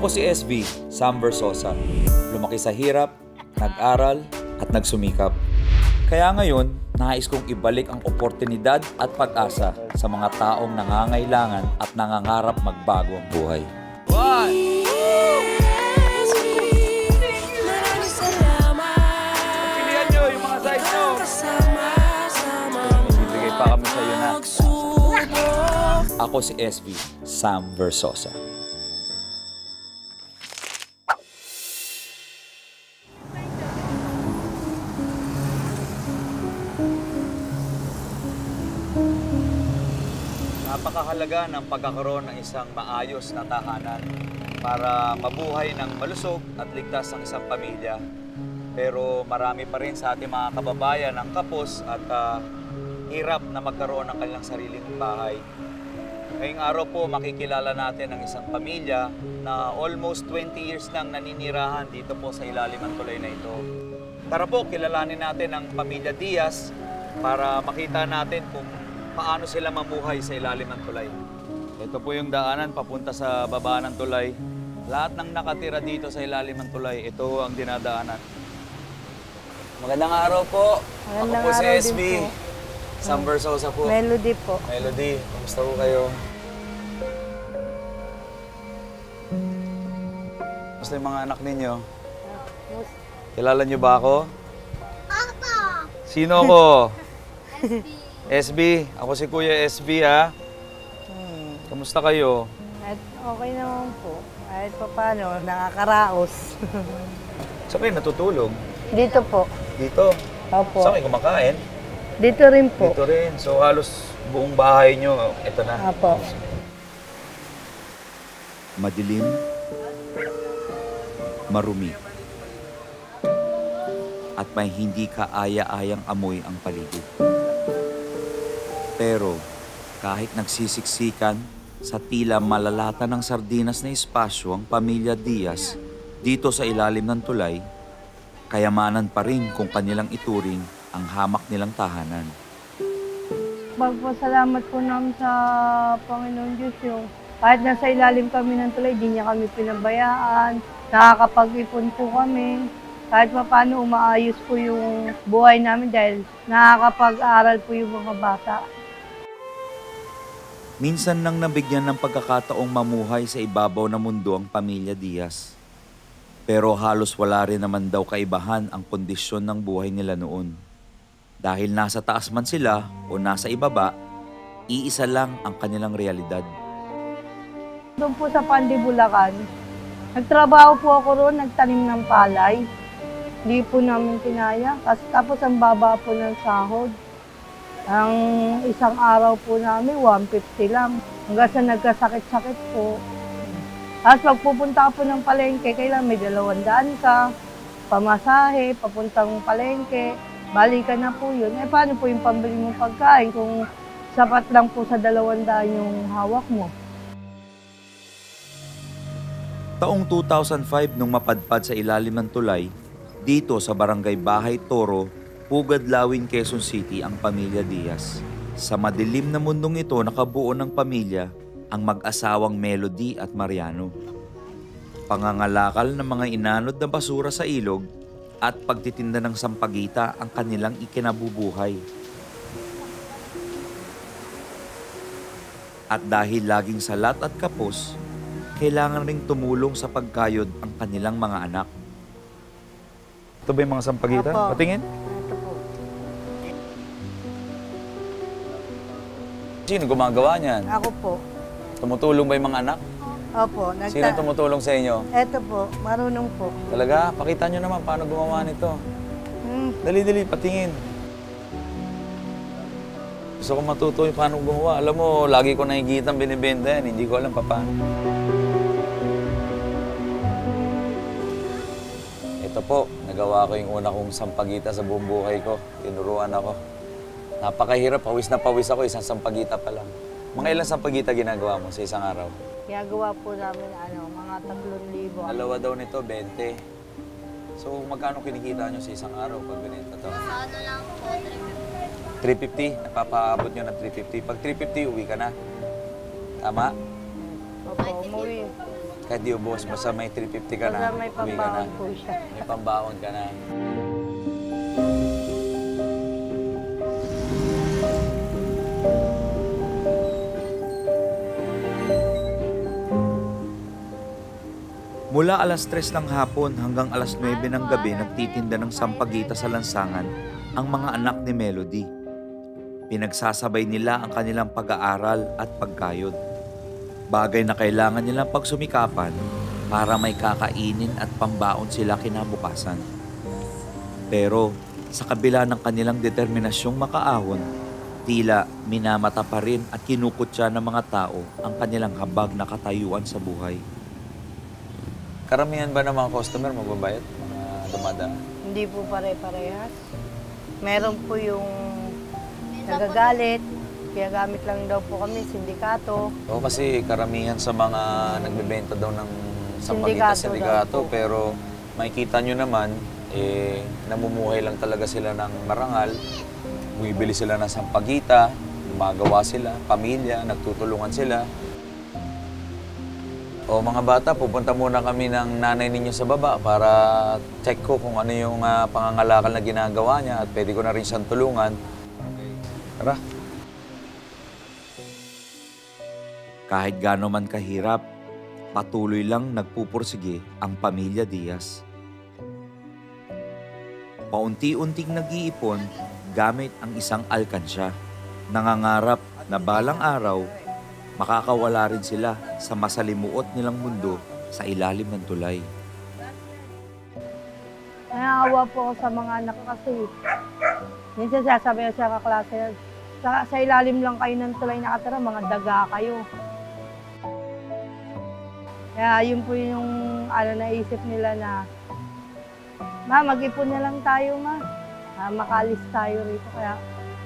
Ako si SB, Sam Versosa. Lumaki sa hirap, nag-aral, at nagsumikap. Kaya ngayon, nais kong ibalik ang oportunidad at pag-asa sa mga taong nangangailangan at nangangarap magbago ang buhay. Pilihan nyo yung mga size nyo. Ibigay pa kami sa iyo na. Ako si SB, Sam Versosa. Napakahalaga ng pagkakaroon ng isang maayos na tahanan para mabuhay ng malusog at ligtas ang isang pamilya. Pero marami pa rin sa ating mga kababayan ang kapos at hirap na magkaroon ng kanilang sariling bahay. Ngayong araw po makikilala natin ang isang pamilya na almost 20 years nang naninirahan dito po sa ilalim ng tulay na ito. Tara po, kilalanin natin ang pamilya Diaz para makita natin kung paano sila mamuhay sa ilalim ng tulay. Ito po yung daanan papunta sa baba ng tulay. Lahat ng nakatira dito sa ilalim ng tulay, ito ang dinadaanan. Magandang araw po. Ako po si SB. Sam Versosa po. Melody po. Melody, kamusta po kayo? Kamusta yung mga anak ninyo? Kilala niyo ba ako? Papa! Sino ako? SB. Ako si Kuya SB, ha? Kamusta kayo? At okay naman po. Kahit pa paano, nakakaraos. Saan kayo natutulog? Dito po. Dito? Opo. Saan kayo kumakain? Dito rin po. Dito rin. So halos buong bahay nyo, ito na. Opo. Madilim, marumi, at may hindi kaaya-ayang amoy ang paligid. Pero kahit nagsisiksikan sa tila malalata ng sardinas na espasyo ang pamilya Diaz dito sa ilalim ng tulay, kayamanan pa rin kung kanilang ituring ang hamak nilang tahanan. Magpasalamat po namin sa Panginoon Diyos yung kahit nasa ilalim kami ng tulay, di niya kami pinabayaan. Nakakapag-ipon po kami. Kahit pa paano umaayos po yung buhay namin dahil nakakapag-aral po yung mga bata. Minsan nang nabigyan ng pagkakataong mamuhay sa ibabaw ng mundo ang pamilya Diaz. Pero halos wala rin naman daw kaibahan ang kondisyon ng buhay nila noon. Dahil nasa taas man sila o nasa ibaba, iisa lang ang kanilang realidad. Doon po sa Pandi, Bulacan, nagtrabaho po ako roon, nagtanim ng palay. Hindi po namin kinaya. Tapos ang baba po ng sahod. Ang isang araw po namin, 150 lang. Hanggang sa nagkasakit-sakit po. Tapos pag pupunta po ng palengke, kailangan may 200 ka, pamasahe, papuntang palengke, balikan na po yun. Eh paano po yung pambili mong pagkain kung sapat lang po sa 200 yung hawak mo? Taong 2005 nung mapadpad sa ilalim ng tulay, dito sa Barangay Bahay Toro, Pugad Lawin, Quezon City ang pamilya Diaz. Sa madilim na mundong ito nakabuo ng pamilya ang mag-asawang Melody at Mariano. Pangangalakal ng mga inanod na basura sa ilog at pagtitinda ng sampagita ang kanilang ikinabubuhay. At dahil laging salat at kapos, kailangan ring tumulong sa pagkayod ang kanilang mga anak. Ito ba yung mga sampagita? Apo. Patingin? Ito po. Sino gumagawa niyan? Ako po. Tumutulong ba yung mga anak? Opo. Sino tumutulong sa inyo? Ito po, marunong po. Talaga? Pakita nyo naman paano gumawa nito. Dali-dali, patingin. Gusto ko matuto yung paano gumawa. Alam mo, lagi ko nakikita binibenta yan. Hindi ko alam paano. Ito po, nagawa ko yung una kong sampagita sa buong buhay ko. Tinuruan ako. Napakahirap, pawis na pawis ako, isang sampagita pa lang. Mga ilang sampagita ginagawa mo sa isang araw? Ginagawa po namin mga 3,000. Dalawa daw nito, 20. So, magkano kinikita nyo sa isang araw pag binenta to? Sa ano lang po, 350. Napapaabot nyo ng 350. Pag 350, uwi ka na. Tama? Opo, umuwi. Kahit di ubos, basta may 350 ka na, Basta may uwi ka na. pambaon po siya. May pambaon ka na. Mula alas 3 ng hapon hanggang alas 9 ng gabi nagtitinda ng sampagita sa lansangan ang mga anak ni Melody. Pinagsasabay nila ang kanilang pag-aaral at pagkayod. Bagay na kailangan nilang pagsumikapan para may kakainin at pambaon sila kinabukasan. Pero sa kabila ng kanilang determinasyong makaahon, tila minamata pa rin at kinukutya ng mga tao ang kanilang habag na katayuan sa buhay. Karamihan ba ng mga customer magbabayad? Mga dumadaan? Hindi po pare-parehas. Meron po yung nagagalit, kaya gamit lang daw po kami, sindikato. Oo, kasi karamihan sa mga nagbebenta daw ng sampagita sindikato, daw po. pero makikita nyo naman, namumuhay lang talaga sila ng marangal. Bumibili sila ng sampagita, gumagawa sila, pamilya, nagtutulungan sila. O mga bata, pupunta muna kami ng nanay ninyo sa baba para check ko kung ano yung pangangalakal na ginagawa niya at pwede ko na rin siyang tulungan. Tara. Kahit gaano man kahirap, patuloy lang nagpupursige ang pamilya Diaz. Paunti-unting nag-iipon gamit ang isang alkansya. Nangangarap na balang araw, makakawala rin sila sa masalimuot nilang mundo sa ilalim ng tulay. Naawa po ako sa mga anak kasi. Minsan sasabi ko sa kaklase, sa ilalim lang kayo ng tulay nakatira, mga daga kayo. Kaya yun po yung naisip nila na, ma, mag-ipon na lang tayo, ma. Makalis tayo rito. Kaya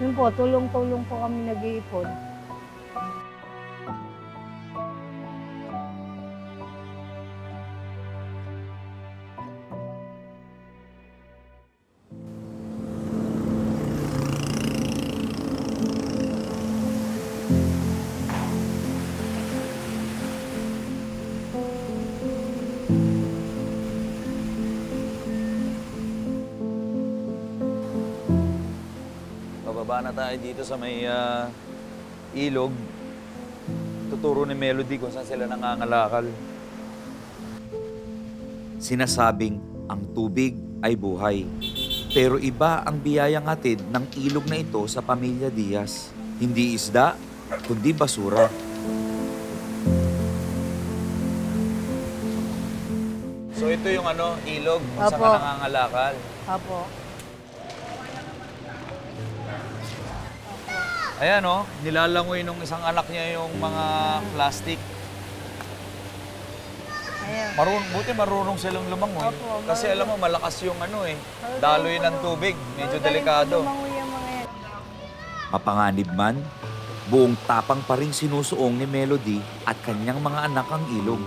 yun po, tulong-tulong po kami nag-iipon. Bababa na tayo dito sa may ilog. Tuturo ni Melody kung saan sila nangangalakal. Sinasabing ang tubig ay buhay. Pero iba ang biyayang hatid ng ilog na ito sa pamilya Diaz. Hindi isda, kundi basura. So ito yung ilog kung saan ka nangangalakal. Apo. Ayan nilalangoy nung isang anak niya yung mga plastic. Ayan. Buti marunong silang lumangoy. Opo, Kasi alam mo, malakas yung daloy ng tubig. Medyo delikado. Lumangoy ang mga yan. Mapanganib man, buong tapang pa rin sinusuong ni Melody at kanyang mga anak ang ilog.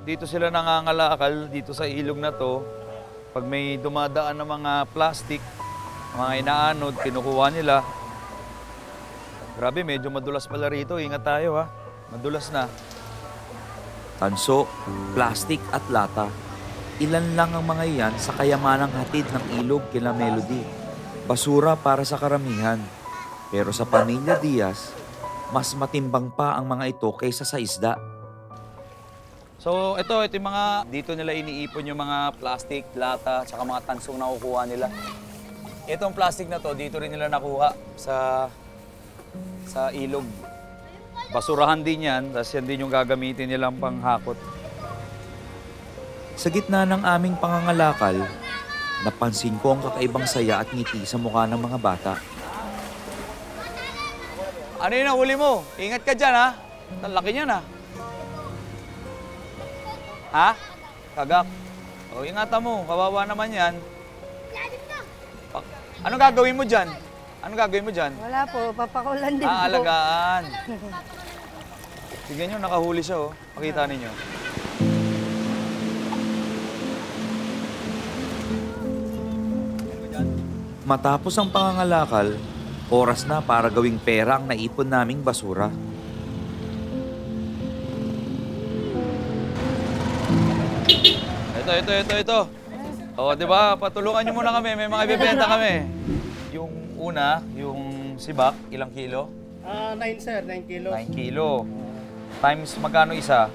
Dito sila nangangalakal, dito sa ilog na to. Pag may dumadaan ng mga plastic, mga inaanod, kinukuha nila. Grabe, medyo madulas pala rito. Ingat tayo ha. Madulas na. Tanso, plastic at lata. Ilan lang ang mga iyan sa kayamanang hatid ng ilog kila Melody. Basura para sa karamihan. Pero sa pamilya Diaz, mas matimbang pa ang mga ito kaysa sa isda. So ito yung mga, dito nila iniipon yung mga plastic, lata, tsaka mga tansong nakukuha nila. Itong plastic na to, dito rin nila nakuha sa ilog. Basurahan din yan, tapos yan din yung gagamitin nilang panghakot. Sa gitna ng aming pangangalakal, napansin ko ang kakaibang saya at ngiti sa mukha ng mga bata. Ano yun ang huli mo? Ingat ka dyan, ha? Ang laki niyan, ha? Ha? Kagak? O, ingatan mo. Kawawa naman yan. Anong gagawin mo dyan? Anong gagawin mo dyan? Wala po, papakulan din po. Alagaan. Tignan nyo, nakahuli siya, oh. Makita ninyo. Matapos ang pangangalakal, oras na para gawing pera ang naipon naming basura. ito. O, di ba? Patulungan nyo muna kami. May mga ibibenta kami. Yung una, yung sibak, ilang kilo? 9 sir, 9 kilos. 9 kilo. Times magkano isa?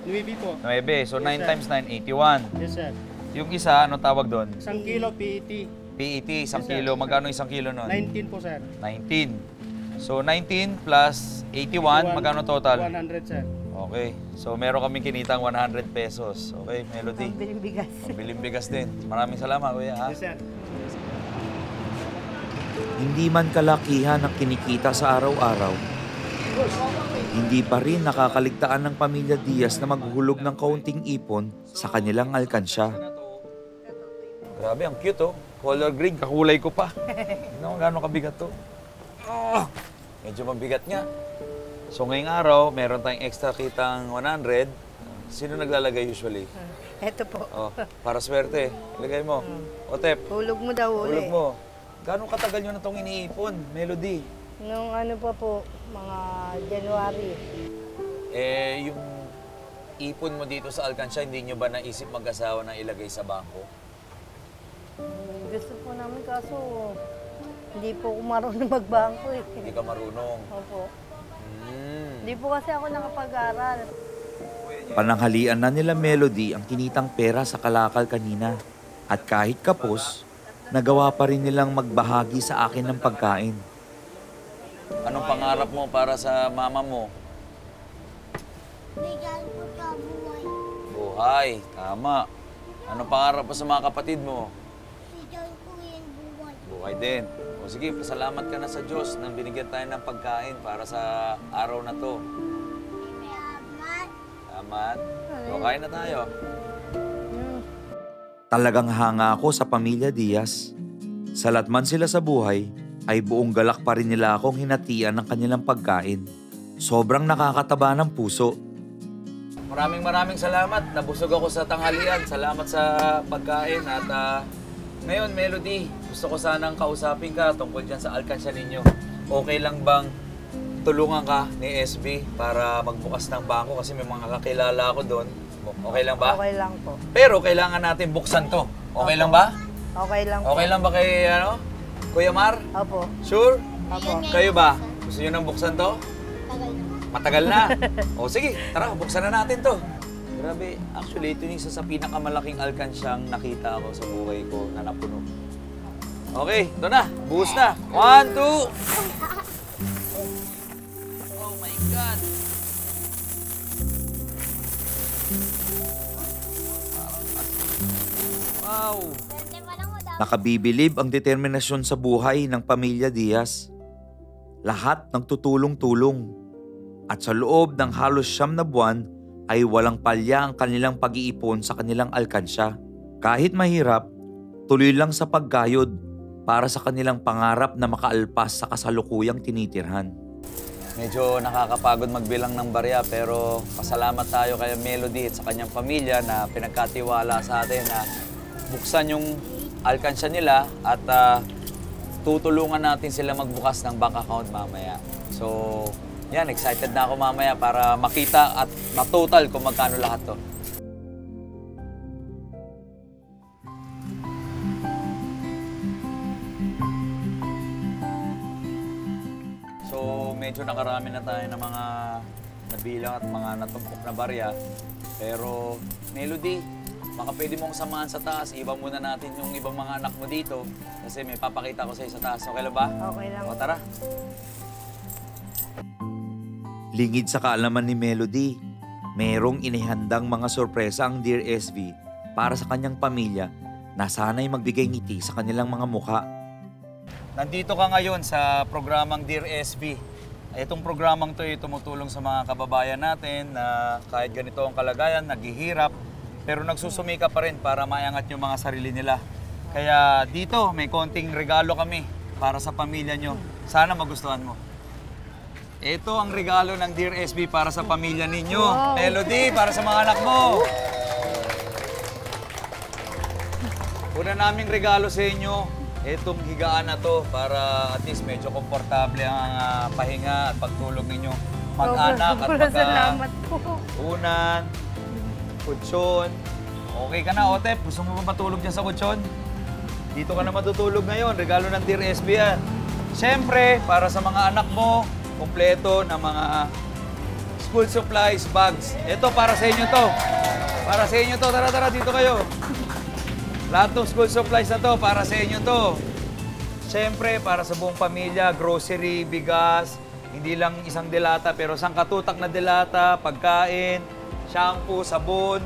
9 po. 9. So, 9 Yes, sir. times 9, 81. Yes sir. Yung isa, ano tawag doon? 1 kilo PET. PET, 1 Yes, sir. kilo. Magkano 1 kilo nun? 19 po sir. 19. So, 19 plus 81, magkano total? 100 sir. Okay. So, meron kaming kinitang 100 pesos. Okay, Melody. Pambiling bigas. Pambiling bigas din. Maraming salamat, kuya. Ha? Yes sir. Hindi man kalakihan ang kinikita sa araw-araw, hindi pa rin nakakaligtaan ng pamilya Diaz na maghuhulog ng kaunting ipon sa kanilang alkansya. Grabe, ang cute, oh. Color green, kakulay ko pa. Tignan mo gano'ng kabigat to. Oh, medyo mabigat nga. So, ngayong araw, meron tayong extra kitang 100. Sino naglalagay usually? Ito po. Oh, para swerte. Ilagay mo. Otep, Hulog mo daw uli. hulog mo. Gano'ng katagal nyo na itong iniipon, Melody? Nung ano pa po, mga January. Eh, yung ipon mo dito sa Alcansya, hindi nyo ba naisip mag-asawa na ilagay sa bangko? Gusto po namin kaso hindi po ako marunong magbangko eh. Hindi ka marunong. Opo. Hmm. Hindi po kasi ako nakapag-aral. Pananghalian na nila Melody ang kinitang pera sa kalakal kanina. At kahit kapos, nagawa pa rin nilang magbahagi sa akin ng pagkain. Anong pangarap mo para sa mama mo? Bigyan ko sa buhay. Buhay, tama. Anong pangarap mo sa mga kapatid mo? Bigyan ko yung buhay. Buhay din. O sige, pasalamat ka na sa Diyos nang binigyan tayo ng pagkain para sa araw na to. Salamat. Salamat. O, kain na tayo. Talagang hanga ako sa pamilya Diaz. Salat man sila sa buhay, ay buong galak pa rin nila akong hinatian ng kanilang pagkain. Sobrang nakakataba ng puso. Maraming salamat. Nabusog ako sa tanghalian. Salamat sa pagkain. At ngayon, Melody, gusto ko sanang kausapin ka tungkol dyan sa alkansya ninyo. Okay lang bang tulungan ka ni SB para magbukas ng bangko kasi may mga kakilala ako doon. Okay lang ba? Okay lang po. Pero kailangan natin buksan to. Okay lang ba? Okay lang po. Okay lang ba kay Kuya Mar? Opo. Sure? Opo. Kayo ba? Gusto nyo nang buksan to? Tagal na. Matagal na. O sige, tara, buksan na natin to. Grabe, actually, ito yung isa sa pinakamalaking alkansyang nakita ko sa buhay ko na napuno. Okay, ito na. Buhos na. 1, 2. Oh my God. Wow. Pwede pa lang mo daw. Nakabibilib ang determinasyon sa buhay ng pamilya Diaz. Lahat nagtutulong-tulong. At sa loob ng halos 9 na buwan ay walang palya ang kanilang pag-iipon sa kanilang alkansya. Kahit mahirap, tuloy lang sa pagkayod para sa kanilang pangarap na makaalpas sa kasalukuyang tinitirhan. Medyo nakakapagod magbilang ng barya pero pasalamat tayo kay Melody at sa kanyang pamilya na pinagkatiwala sa atin na buksan yung alkansya nila at tutulungan natin sila magbukas ng bank account mamaya. So, yan, excited na ako mamaya para makita at matotal kung magkano lahat to. So, medyo nakarami na tayo ng mga nabilang at mga natumpok na barya. Pero, Melody, baka pwede mong samahan sa taas. Iba muna natin yung ibang mga anak mo dito. Kasi may papakita ko sa'yo sa taas. Okay lang ba? Okay lang. O, tara. Lingid sa kaalaman ni Melody, merong inihandang mga sorpresa ang Dear SB para sa kanyang pamilya na sana'y magbigay ngiti sa kanilang mga mukha. Nandito ka ngayon sa programang Dear SB. Itong programang to ay tumutulong sa mga kababayan natin na kahit ganito ang kalagayan, naghihirap, pero nagsusumika pa rin para mayangat yung mga sarili nila. Kaya dito, may konting regalo kami para sa pamilya nyo. Sana magustuhan mo. Ito ang regalo ng Dear SB para sa pamilya ninyo. Wow. Melody, para sa mga anak mo. Una naming regalo sa inyo, itong higaan na to para at least medyo komportable ang pahinga at pagtulog ninyo. Mag-anak at Sobrang salamat po. unan, kutsyon, Okay ka na, Otep? Gusto mo ba matulog dyan sa kutsyon? Dito ka na matutulog ngayon. Regalo ng Dear SB yan. Siyempre, para sa mga anak mo, kumpleto ng mga school supplies, bags. Ito, para sa inyo to. Para sa inyo to. Tara, tara, dito kayo. Lahat ng school supplies na to, para sa inyo to. Siyempre, para sa buong pamilya, grocery, bigas, hindi lang isang delata, pero isang katutak na delata, pagkain, shampoo, sabon,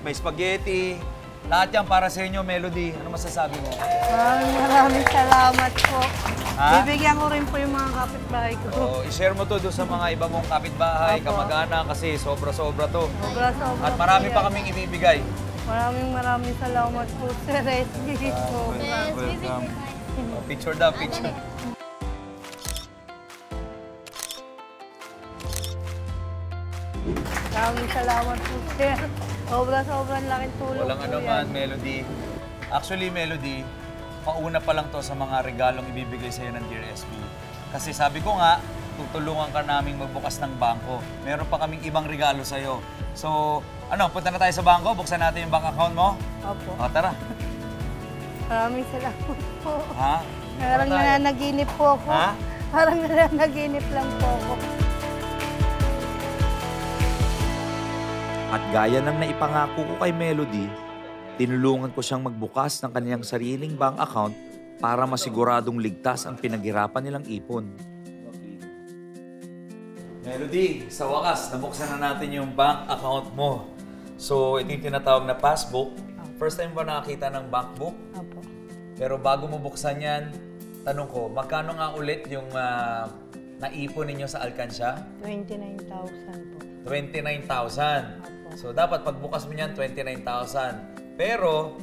may spaghetti. Lahat yan para sa inyo, Melody. Ano masasabi mo? Maraming salamat po. Ha? Bibigyan ko rin po yung mga kapitbahay ko. So, i-share mo to doon sa mga iba mong kapitbahay, Opo. kamag-anak, kasi sobra-sobra to. Sobra-sobra At po marami yan. pa kaming ibibigay. Maraming salamat po, Sir SB. Welcome. Oh, picture daw, picture. Maraming salamat po, Sir. Sobrang laking tulong Walang po ano yan. man, Melody. Actually, Melody, pauna pa lang to sa mga regalong ibibigay sa'yo ng Dear SB. Kasi sabi ko nga, tutulungan ka naming magbukas ng bangko. Meron pa kaming ibang regalo sa'yo. So, ano, punta na tayo sa bangko, buksan natin yung bank account mo. Opo. O, tara. Maraming salamat po. Ha? Parang Tayo. nananaginip po ako. Ha? Parang nananaginip lang po ako. At gaya ng naipangako ko kay Melody, tinulungan ko siyang magbukas ng kanyang sariling bank account para masiguradong ligtas ang pinaghirapan nilang ipon. Melody, sa wakas, nabuksan na natin yung bank account mo. So, ito yung tinatawag na passbook. First time ba nakakita ng bank book? Opo. Pero bago mo buksan yan, tanong ko, magkano nga ulit yung naipon ninyo sa alkansya? 29,000 po. 29,000. So, dapat pagbukas mo niyan, 29,000. Pero,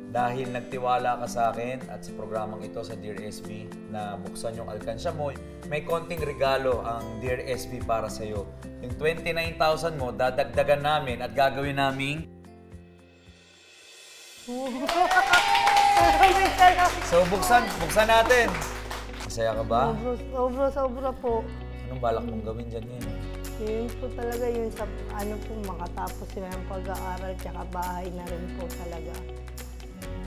dahil nagtiwala ka sa akin at sa programang ito sa Dear SB na buksan yung alkansya mo, may konting regalo ang Dear SB para sa'yo. Yung 29,000 mo, dadagdagan namin at gagawin naming... Maraming salamat. So, buksan natin. Masaya ka ba? Sobra po. Anong balak mong gawin dyan ngayon? Yun po talaga yun sa ano po makatapos sila ng pag-aaral tsaka bahay na rin po talaga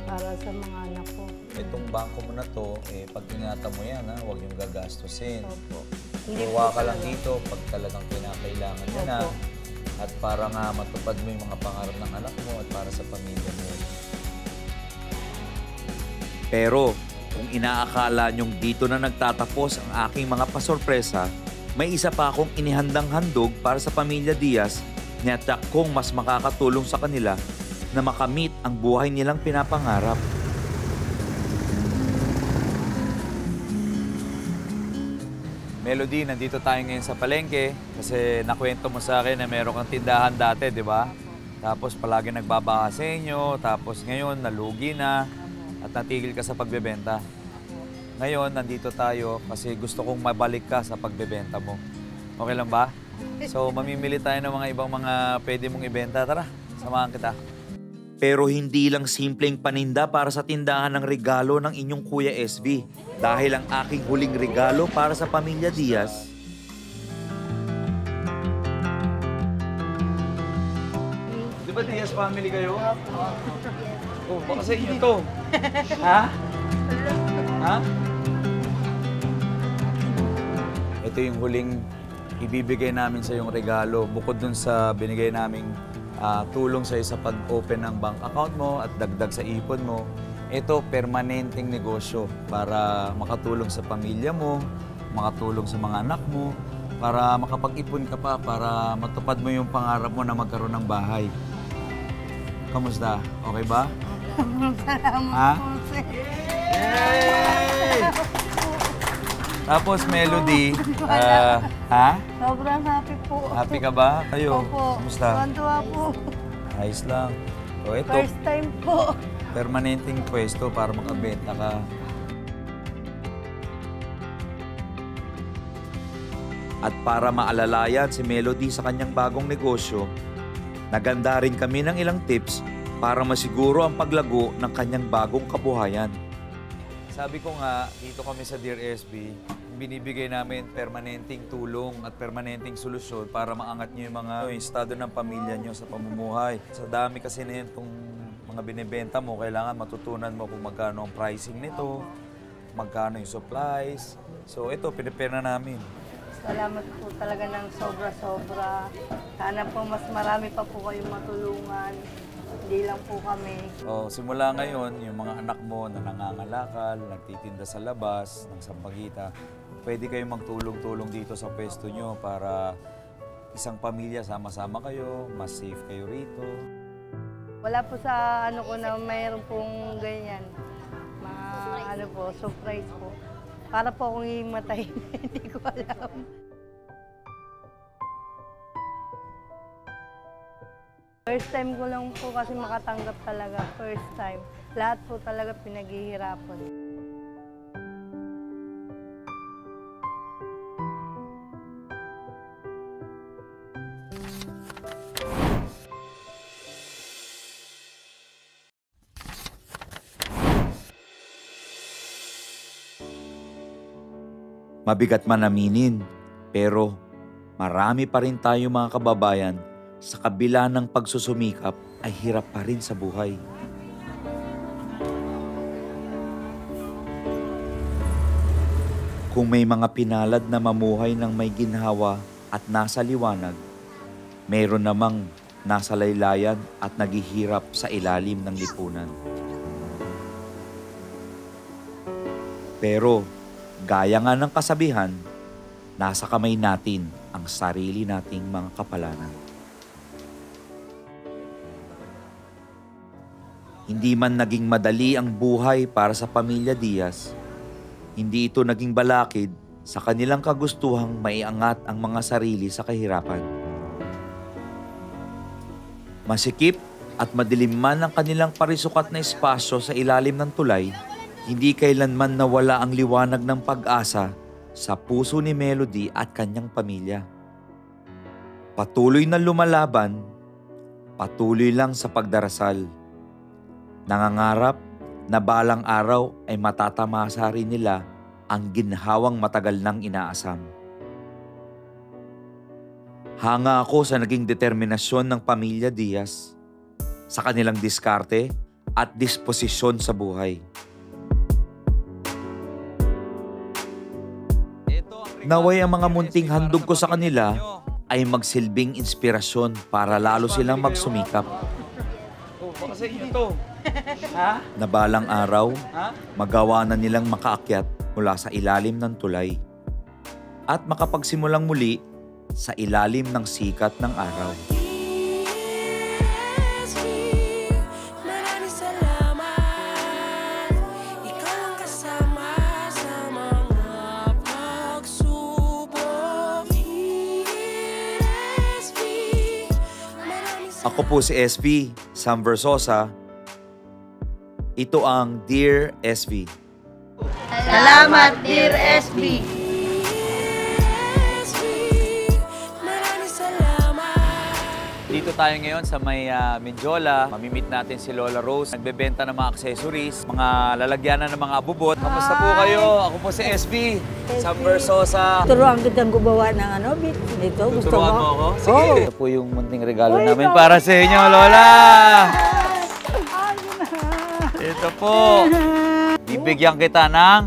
para sa mga anak ko. Itong bangko mo na to, pag-ingatan mo yan, ha? Huwag yung gagastusin. Opo. Kuha ka lang dito pag talagang kinakailangan mo na. Opo. At para nga matupad mo yung mga pangarap ng anak mo at para sa pamilya mo. Pero kung inaakala niyong dito na nagtatapos ang aking mga pasorpresa, may isa pa akong inihandang handog para sa pamilya Diaz na tiyak kong mas makakatulong sa kanila na makamit ang buhay nilang pinapangarap. Melody, nandito tayo ngayon sa palengke kasi nakwento mo sa akin na meron kang tindahan dati, di ba? Tapos palagi nagbabaha sa inyo, tapos ngayon nalugi na at natigil ka sa pagbebenta. Ngayon, nandito tayo kasi gusto kong mabalik ka sa pagbebenta mo. Okay lang ba? So, mamimili tayo ng mga ibang mga pwede mong ibenta. Tara, samahan kita. Pero hindi lang simpleng paninda para sa tindahan ng regalo ng inyong Kuya SB. Dahil ang aking huling regalo para sa pamilya Diaz, Di ba Diaz family kayo? Oh, baka sa inyo to. Ha? Ha? Ito yung huling ibibigay namin sa yung regalo. Bukod dun sa binigay naming tulong sa'yo sa pag-open ng bank account mo at dagdag sa ipon mo, ito permanenteng negosyo para makatulong sa pamilya mo, makatulong sa mga anak mo, para makapag-ipon ka pa, para matupad mo yung pangarap mo na magkaroon ng bahay. Kamusta? Okay ba? Salamat Ha? po, sir. Yay! Tapos Melody, ha? Sobrang happy po. Happy ka ba? Kayo? Opo. Kamusta? Tuwan-tuwa po. Ayos lang. O ito, First time po. permanenteng pwesto para makabenta ka. at para maalalayan si Melody sa kanyang bagong negosyo, naganda rin kami ng ilang tips para masiguro ang paglago ng kanyang bagong kabuhayan. Sabi ko nga, dito kami sa Dear SB, binibigay namin permanenteng tulong at permanenteng solusyon para maangat nyo yung mga estado ng pamilya nyo sa pamumuhay. Sa dami kasi na yun itong mga binibenta mo, kailangan matutunan mo kung magkano ang pricing nito, magkano yung supplies. So ito, pinipare na namin. Salamat po talaga ng sobra-sobra. Sana po mas marami pa po kayong matulungan. Hindi lang po kami. Simula ngayon, yung mga anak mo na nangangalakal, nagtitinda sa labas, ng Sampaguita, pwede kayong magtulong-tulong dito sa pwesto nyo para isang pamilya, sama-sama kayo, mas safe kayo rito. Wala po sa ano ko na mayroon pong ganyan. Surprise po. Para po akong himatay. Hindi ko alam. First time ko lang po kasi makatanggap talaga. First time. Lahat po talaga pinaghihirapan. Mabigat man aminin, pero marami pa rin tayo mga kababayan sa kabila ng pagsusumikap ay hirap pa rin sa buhay. Kung may mga pinalad na mamuhay ng may ginhawa at nasa liwanag, mayroon namang nasa laylayan at naghihirap sa ilalim ng lipunan. Pero gaya nga ng kasabihan, nasa kamay natin ang sarili nating mga kapalanan. Hindi man naging madali ang buhay para sa pamilya Diaz, hindi ito naging balakid sa kanilang kagustuhang maiangat ang mga sarili sa kahirapan. Masikip at madilim man ang kanilang parisukat na espasyo sa ilalim ng tulay, hindi kailanman nawala ang liwanag ng pag-asa sa puso ni Melody at kanyang pamilya. Patuloy na lumalaban, patuloy lang sa pagdarasal. Nangangarap na balang araw ay matatamasa rin nila ang ginhawang matagal nang inaasam. Hanga ako sa naging determinasyon ng pamilya Diaz, sa kanilang diskarte at disposisyon sa buhay. Naway ang mga munting handog ko sa kanila ay magsilbing inspirasyon para lalo silang magsumikap. Baka sa inyo to. Ha? Na balang araw, Ha? magawa na nilang makaakyat mula sa ilalim ng tulay at makapagsimulang muli sa ilalim ng sikat ng araw. Maraming salamat, ikaw ang kasama sa mga pagsubok. Ako po si SV, Sam Versosa. Ito ang Dear SV. Salamat, Dear SB! Dito tayo ngayon sa may Mindiola. Mamimit natin si Lola Rose. Nagbebenta ng mga accessories, mga lalagyanan ng mga abubot. Kamusta po kayo? Ako po si SB, Sam Versosa. Turuan kitang gumawa ng ano, nito. Gusto Turuan mo mo? ako? Sige. Oo. Ito po yung munting regalo namin para sa inyo, Lola. Ito po. Bibigyan kita ng